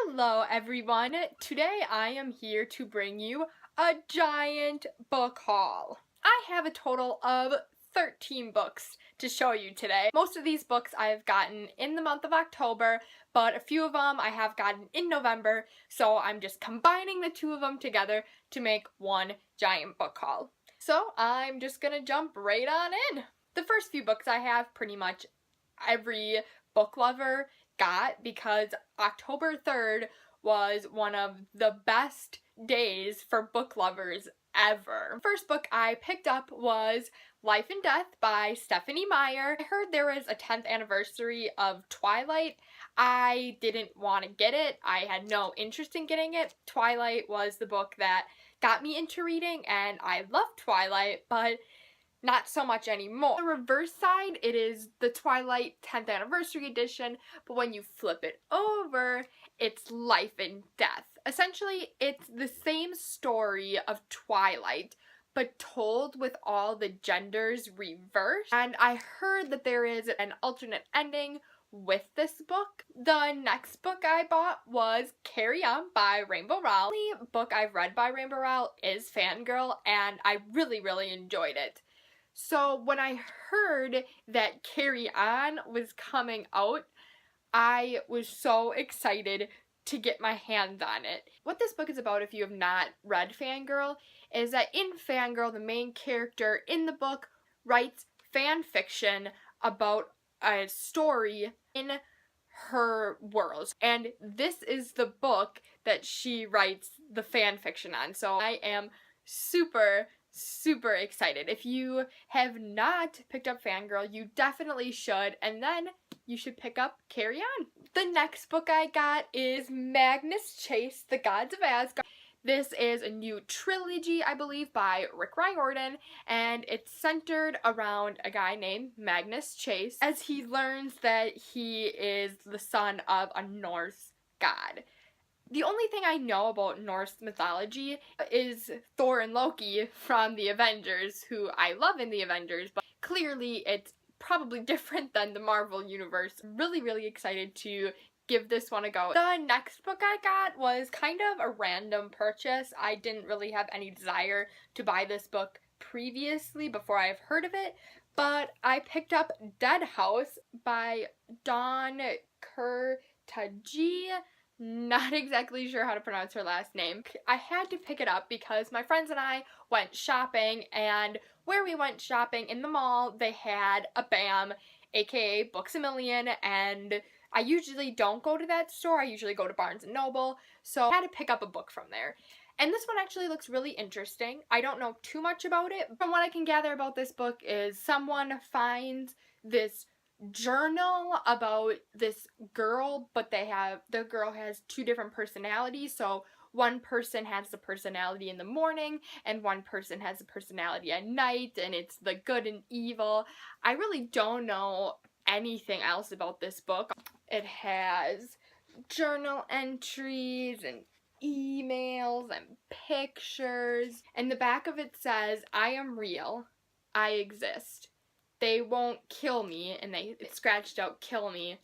Hello everyone! Today I am here to bring you a giant book haul. I have a total of 13 books to show you today. Most of these books I have gotten in the month of October, but a few of them I have gotten in November, so I'm just combining the two of them together to make one giant book haul. So I'm just gonna jump right on in. The first few books I have pretty much every book lover got because October 3rd was one of the best days for book lovers ever. First book I picked up was Life and Death by Stephanie Meyer. I heard there was a 10th anniversary of Twilight. I didn't want to get it. I had no interest in getting it. Twilight was the book that got me into reading, and I love Twilight, but not so much anymore. On the reverse side, it is the Twilight 10th Anniversary Edition, but when you flip it over, it's Life and Death. Essentially, it's the same story of Twilight, but told with all the genders reversed. And I heard that there is an alternate ending with this book. The next book I bought was Keria by Rainbow Rowell. The only book I've read by Rainbow Rowell is Fangirl, and I really enjoyed it. So when I heard that Carry On was coming out, I was so excited to get my hands on it. What this book is about, if you have not read Fangirl, is that in Fangirl, the main character in the book writes fan fiction about a story in her world. And this is the book that she writes the fan fiction on. So I am super excited. If you have not picked up Fangirl, you definitely should, and then you should pick up Carry On. The next book I got is Magnus Chase, The Gods of Asgard. This is a new trilogy, I believe, by Rick Riordan, and it's centered around a guy named Magnus Chase as he learns that he is the son of a Norse god. The only thing I know about Norse mythology is Thor and Loki from the Avengers, who I love in the Avengers, but clearly it's probably different than the Marvel Universe. Really excited to give this one a go. The next book I got was kind of a random purchase. I didn't really have any desire to buy this book previously before I've heard of it, but I picked up Dead House by Dawn Kurtaji. Not exactly sure how to pronounce her last name. I had to pick it up because my friends and I went shopping, and where we went shopping in the mall, they had a BAM, aka Books A Million, and I usually don't go to that store. I usually go to Barnes & Noble, so I had to pick up a book from there. And this one actually looks really interesting. I don't know too much about it. From what I can gather about this book is someone finds this journal about this girl, but the girl has two different personalities. So one person has the personality in the morning and one person has the personality at night, and it's the good and evil. I really don't know anything else about this book. It has journal entries and emails and pictures, and the back of it says, "I am real, I exist. They won't kill me," and it's scratched out "kill me,"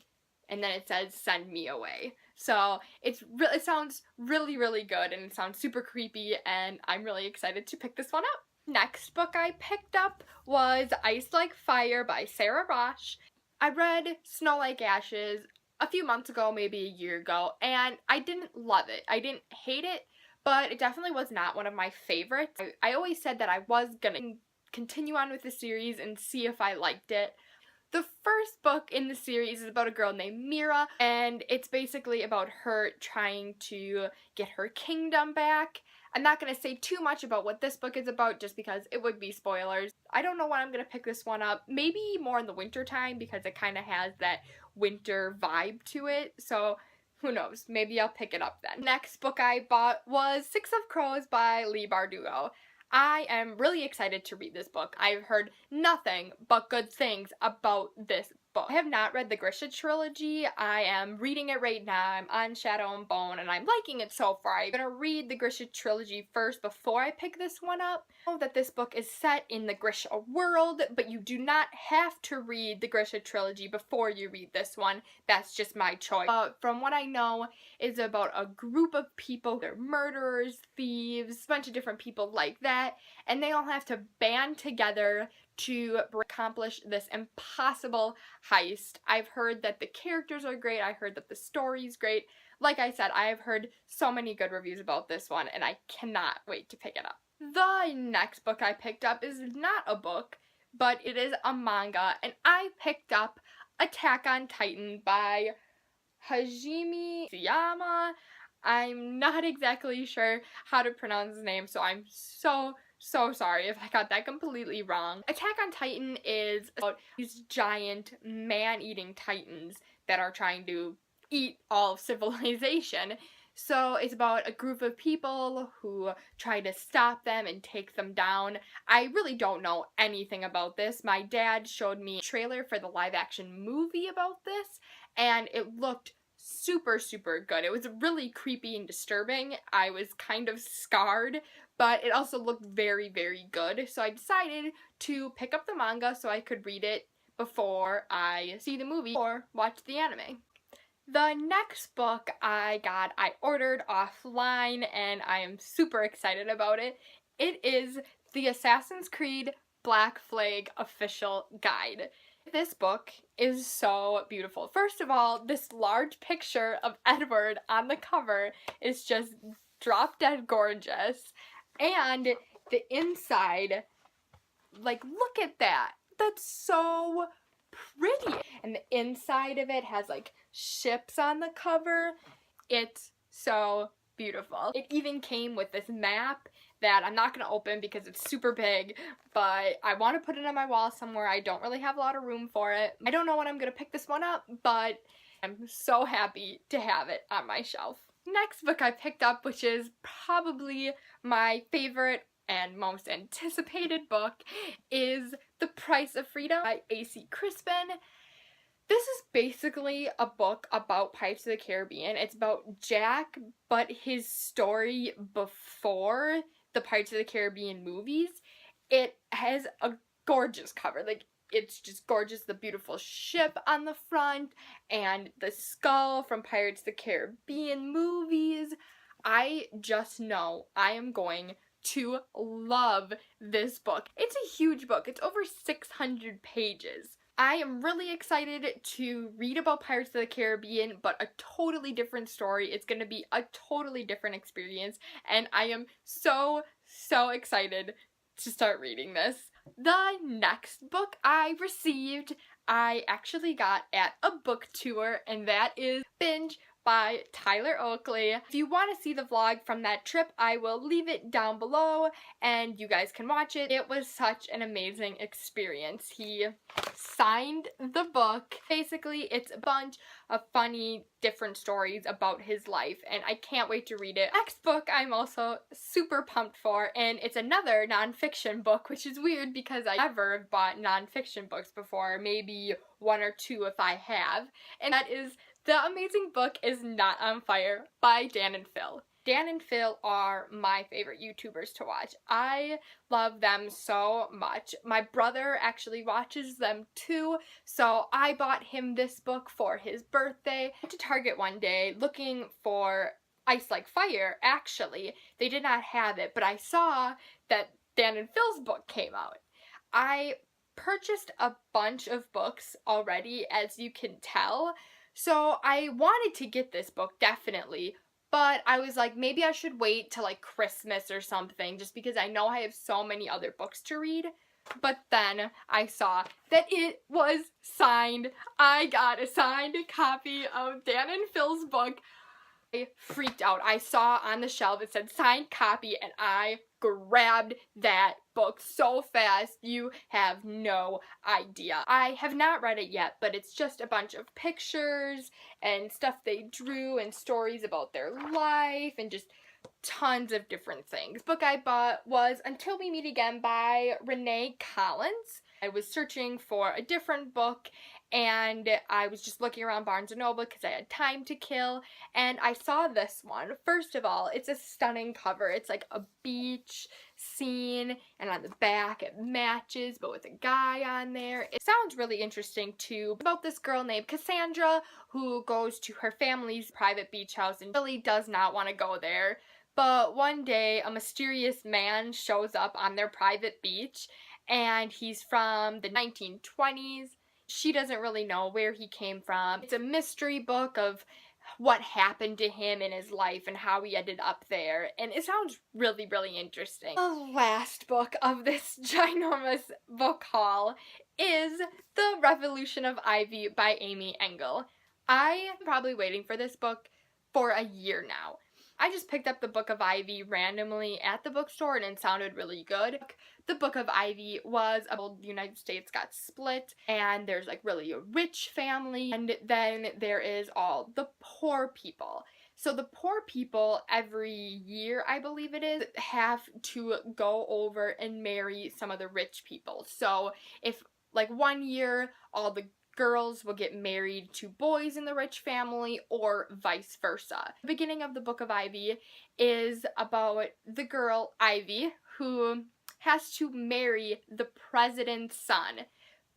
and then it says "send me away." So it sounds really good, and it sounds super creepy, and I'm really excited to pick this one up. Next book I picked up was Ice Like Fire by Sarah Rosh. I read Snow Like Ashes a few months ago, maybe a year ago, and I didn't love it. I didn't hate it, but it definitely was not one of my favorites. I always said that I was gonna continue on with the series and see if I liked it. The first book in the series is about a girl named Mira, and it's basically about her trying to get her kingdom back. I'm not going to say too much about what this book is about just because it would be spoilers. I don't know when I'm going to pick this one up. Maybe more in the winter time because it kind of has that winter vibe to it. So who knows? Maybe I'll pick it up then. Next book I bought was Six of Crows by Leigh Bardugo. I am really excited to read this book. I've heard nothing but good things about this book. I have not read the Grisha trilogy. I am reading it right now. I'm on Shadow and Bone and I'm liking it so far. I'm gonna read the Grisha trilogy first before I pick this one up. I know that this book is set in the Grisha world, but you do not have to read the Grisha trilogy before you read this one. That's just my choice. From what I know, it's about a group of people. They're murderers, thieves, a bunch of different people like that, and they all have to band together to accomplish this impossible heist. I've heard that the characters are great. I heard that the story's great. Like I said, I have heard so many good reviews about this one, and I cannot wait to pick it up. The next book I picked up is not a book, but it is a manga, and I picked up Attack on Titan by Hajime Suyama. I'm not exactly sure how to pronounce his name, so I'm so sorry if I got that completely wrong. Attack on Titan is about these giant man-eating titans that are trying to eat all of civilization. So it's about a group of people who try to stop them and take them down. I really don't know anything about this. My dad showed me a trailer for the live-action movie about this, and it looked super good. It was really creepy and disturbing. I was kind of scarred, but it also looked very good. So I decided to pick up the manga so I could read it before I see the movie or watch the anime. The next book I ordered offline, and I am super excited about it. It is the Assassin's Creed Black Flag Official Guide. This book is so beautiful. First of all, this large picture of Edward on the cover is just drop dead gorgeous. And the inside, like, look at that. That's so pretty. And the inside of it has like ships on the cover. It's so beautiful. It even came with this map that I'm not going to open because it's super big, but I want to put it on my wall somewhere. I don't really have a lot of room for it. I don't know when I'm going to pick this one up, but I'm so happy to have it on my shelf. Next book I picked up, which is probably my favorite and most anticipated book, is The Price of Freedom by A.C. Crispin. This is basically a book about Pirates of the Caribbean. It's about Jack, but his story before the Pirates of the Caribbean movies. It has a gorgeous cover. Like, it's just gorgeous. The beautiful ship on the front and the skull from Pirates of the Caribbean movies. I just know I am going to love this book. It's a huge book. It's over 600 pages. I am really excited to read about Pirates of the Caribbean, but a totally different story. It's going to be a totally different experience, and I am so excited to start reading this. The next book I received, I actually got at a book tour, and that is Binge by Tyler Oakley. If you want to see the vlog from that trip, I will leave it down below and you guys can watch it. It was such an amazing experience. He signed the book. Basically, it's a bunch of funny, different stories about his life, and I can't wait to read it. Next book I'm also super pumped for, and it's another nonfiction book, which is weird because I never have bought nonfiction books before, maybe one or two if I have, and that is The Amazing Book Is Not on Fire by Dan and Phil. Dan and Phil are my favorite YouTubers to watch. I love them so much. My brother actually watches them too, so I bought him this book for his birthday. I went to Target one day looking for Ice Like Fire, actually. They did not have it, but I saw that Dan and Phil's book came out. I purchased a bunch of books already, as you can tell, so I wanted to get this book, definitely, but I was like, maybe I should wait till like Christmas or something, just because I know I have so many other books to read. But then I saw that it was signed. I got a signed copy of Dan and Phil's book. I freaked out. I saw on the shelf it said signed copy, and I grabbed that book so fast you have no idea. I have not read it yet, but it's just a bunch of pictures and stuff they drew and stories about their life and just tons of different things. Book I bought was Until We Meet Again by Renee Collins. I was searching for a different book, and I was just looking around Barnes & Noble because I had time to kill, and I saw this one. First of all, it's a stunning cover. It's like a beach scene, and on the back it matches, but with a guy on there. It sounds really interesting too, about this girl named Cassandra who goes to her family's private beach house and really does not want to go there. But one day, a mysterious man shows up on their private beach, and he's from the 1920s. She doesn't really know where he came from. It's a mystery book of what happened to him in his life and how he ended up there, and it sounds really, really interesting. The last book of this ginormous book haul is The Revolution of Ivy by Amy Engel. I am probably waiting for this book for a year now. I just picked up the Book of Ivy randomly at the bookstore and it sounded really good. The Book of Ivy was about the United States got split, and there's like really a rich family, and then there is all the poor people. So the poor people every year, I believe it is, have to go over and marry some of the rich people. So if like one year all the girls will get married to boys in the rich family, or vice versa. The beginning of the Book of Ivy is about the girl Ivy who has to marry the president's son,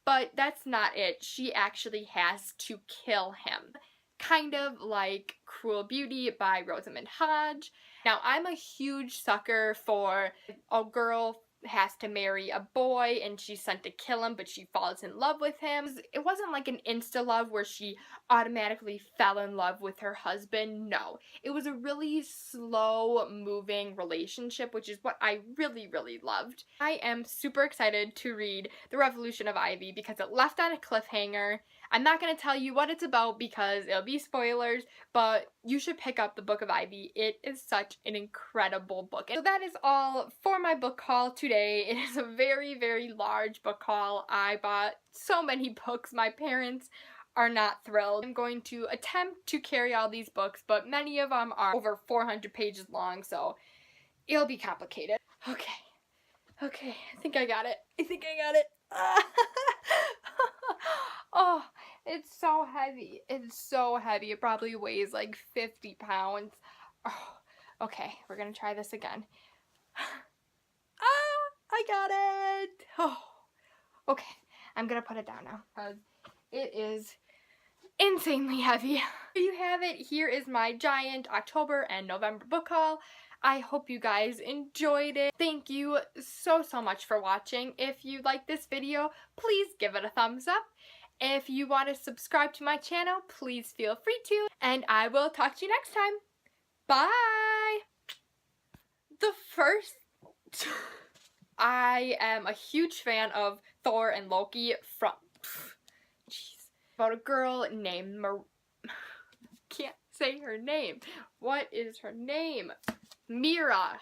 but that's not it. She actually has to kill him. Kind of like Cruel Beauty by Rosamund Hodge. Now, I'm a huge sucker for a girl has to marry a boy and she's sent to kill him, but she falls in love with him. It wasn't like an insta love where she automatically fell in love with her husband. No, it was a really slow moving relationship, which is what I really, really loved. I am super excited to read The Revolution of Ivy because it left on a cliffhanger. I'm not going to tell you what it's about because it'll be spoilers, but you should pick up the Book of Ivy. It is such an incredible book. So that is all for my book haul today. It is a very, very large book haul. I bought so many books. My parents are not thrilled. I'm going to attempt to carry all these books, but many of them are over 400 pages long, so it'll be complicated. Okay, I think I got it. Oh, it's so heavy. It's so heavy. It probably weighs like 50 pounds. Oh, okay, we're gonna try this again. I got it. Oh, okay, I'm gonna put it down now because it is insanely heavy. Here you have it. Here is my giant October and November book haul. I hope you guys enjoyed it. Thank you so much for watching. If you like this video, please give it a thumbs up. If you want to subscribe to my channel, please feel free to. And I will talk to you next time. Bye! I am a huge fan of Thor and Loki from... Jeez. About a girl named can't say her name. What is her name? Mira.